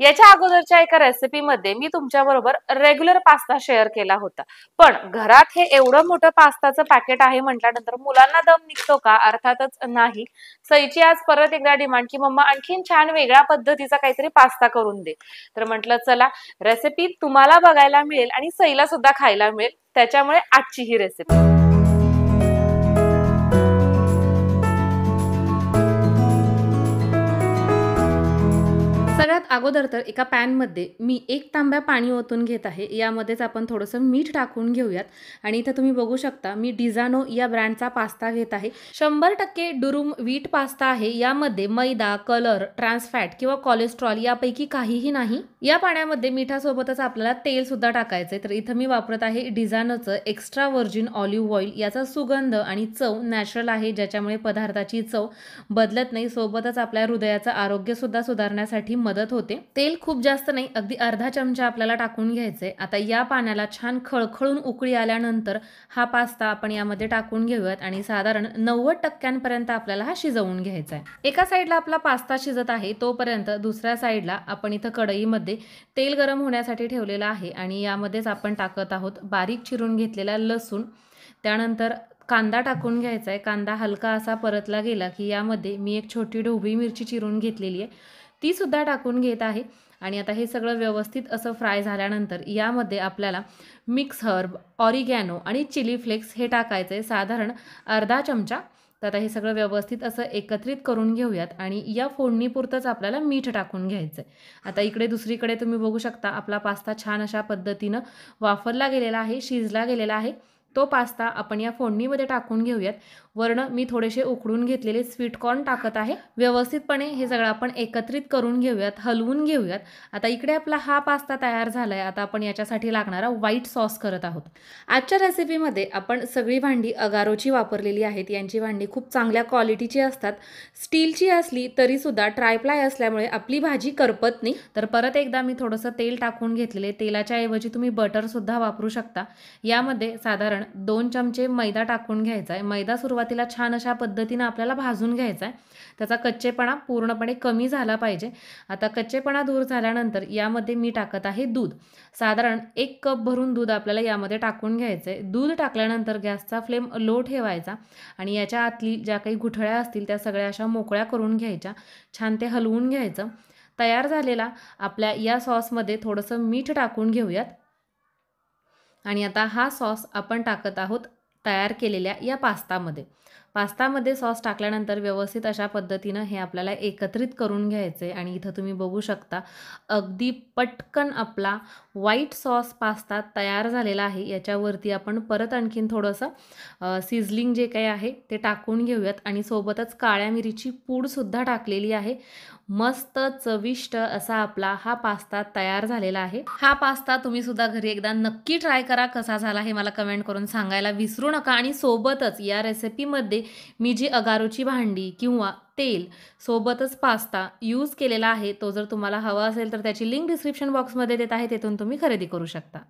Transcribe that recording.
याच्या अगोदरच्या एका रेसिपीमध्ये मी तुमच्याबरोबर रेग्युलर पास्ता शेअर केला होता, पण घरात हे एवढं मोठं पास्ताचं पॅकेट आहे म्हटल्यानंतर मुलांना दम निघतो का? अर्थातच नाही. सईची आज परत एकदा डिमांड की मम्मा आणखीन छान वेगळ्या पद्धतीचा काहीतरी पास्ता करून दे. तर म्हटलं चला, रेसिपी तुम्हाला बघायला मिळेल आणि सईला सुद्धा खायला मिळेल, त्याच्यामुळे आजची ही रेसिपी. सगळ्यात अगोदर तर एका पॅनमध्ये मी 1 तांब्या पाणी ओतून घेत आहे. यामध्येच आपण थोडंसं मीठ टाकून घेऊयात आणि इथं तुम्ही बघू शकता मी डिझानो या ब्रँडचा पास्ता घेत आहे. 100% डुरुम व्हीट पास्ता आहे. यामध्ये मैदा, कलर, ट्रान्स फॅट किंवा कोलेस्ट्रॉल यापैकी काहीही नाही. या पाण्यामध्ये मिठासोबतच आपल्याला तेल सुद्धा टाकायचं आहे. तर इथं मी वापरत आहे डिझानोचं एक्स्ट्रा व्हर्जिन ऑलिव्ह ऑइल. याचा सुगंध आणि चव नॅचरल आहे, ज्याच्यामुळे पदार्थाची चव बदलत नाही. सोबतच आपल्या हृदयाचं आरोग्य सुद्धा सुधारण्यासाठी मदत होते. तेल खूप जास्त नाही, अगदी अर्धा चमचा आपल्याला टाकून घ्यायचंय. आता या पाण्याला छान खळखळून उकळी आल्यानंतर हा पास्ता आपण यामध्ये टाकून घेऊयात आणि साधारण 90% आपल्याला हा शिजवून घ्यायचा आहे. एका साईडला आपला पास्ता शिजत आहे, तोपर्यंत दुसऱ्या साईडला आपण इथं कढईमध्ये तेल गरम होण्यासाठी ठेवलेलं आहे आणि यामध्येच आपण टाकत आहोत बारीक चिरून घेतलेला लसूण. त्यानंतर कांदा टाकून घ्यायचा आहे. कांदा हलका असा परतला गेला की यामध्ये मी एक छोटी ढोबळी मिरची चिरून घेतलेली आहे, ती सुद्धा टाकून घेत आहे. आणि आता हे सगळं व्यवस्थित असं फ्राय झाल्यानंतर यामध्ये आपल्याला मिक्स हर्ब, ऑरिगॅनो आणि चिली फ्लेक्स हे टाकायचं आहे, साधारण अर्धा चमचा. तर आता हे सगळं व्यवस्थित असं एकत्रित करून घेऊयात आणि या फोडणीपुरतंच आपल्याला मीठ टाकून घ्यायचं आहे. आता इकडे दुसरीकडे तुम्ही बघू शकता आपला पास्ता छान अशा पद्धतीनं वाफरला गेलेला आहे, शिजला गेलेला आहे. तो पास्ता आपण या फोडणीमध्ये टाकून घेऊयात. वर्ण मी थोडेसे उकडून घेतलेले स्वीट कॉर्न टाकत आहे. व्यवस्थितपणे हे सगळं आपण एकत्रित करून घेऊयात, हलवून घेऊयात. आता इकडे आपला हा पास्ता तयार झालाय. आता आपण याच्यासाठी लागणारा व्हाईट सॉस करत आहोत. आजच्या रेसिपीमध्ये आपण सगळी भांडी अगारोची वापरलेली आहेत. यांची भांडी खूप चांगल्या क्वालिटीची असतात. स्टीलची असली तरी सुद्धा ट्रायप्लाय असल्यामुळे आपली भाजी करपत नाही. तर परत एकदा मी थोडंसं तेल टाकून घेतलेले. तेलाच्या ऐवजी तुम्ही बटर सुद्धा वापरू शकता. यामध्ये साधारण 2 चमचे मैदा टाकून घ्यायचा आहे. मैदा सुरुवातीला छान अशा पद्धतीने आपल्याला भाजून घ्यायचा आहे. त्याचा कच्चेपणा पूर्णपणे कमी झाला पाहिजे. आता कच्चेपणा दूर झाल्यानंतर यामध्ये मी टाकत आहे दूध. साधारण 1 कप भरून दूध आपल्याला यामध्ये टाकून घ्यायचं आहे. दूध टाकल्यानंतर गॅसचा फ्लेम लो ठेवायचा आणि याच्या आतली ज्या काही गुठळ्या असतील त्या सगळ्या अशा मोकळ्या करून घ्यायच्या. छान ते हलवून घ्यायचं. तयार झालेला आपल्या या सॉसमध्ये थोडंसं मीठ टाकून घेऊयात आणि आता हा सॉस आपण टाकत आहोत तयार केलेल्या या पास्तामध्ये सॉस टाकल्यानंतर व्यवस्थित अशा पद्धतीनं हे आपल्याला एकत्रित करून घ्यायचं आहे. आणि इथं तुम्ही बघू शकता अगदी पटकन आपला व्हाईट सॉस पास्ता तयार झालेला आहे. याच्यावरती आपण परत आणखीन थोडंसं सिझलिंग जे काही आहे ते टाकून घेऊयात आणि सोबतच काळ्या मिरीची पूडसुद्धा टाकलेली आहे. मस्त चविष्ट असा आपला हा पास्ता तयार झालेला आहे. हा पास्ता तुम्ही सुद्धा घरी एकदा नक्की ट्राय करा. कसा झाला हे मला कमेंट करून सांगायला विसरू नका. आणि सोबतच या रेसिपीमध्ये मी जी अगारोची भांडी किंवा तेल सोबतच पास्ता यूज केलेला आहे, तो जर तुम्हाला हवा असेल तर त्याची लिंक डिस्क्रिप्शन बॉक्समध्ये देत आहे, तेथून तुम्ही खरेदी करू शकता.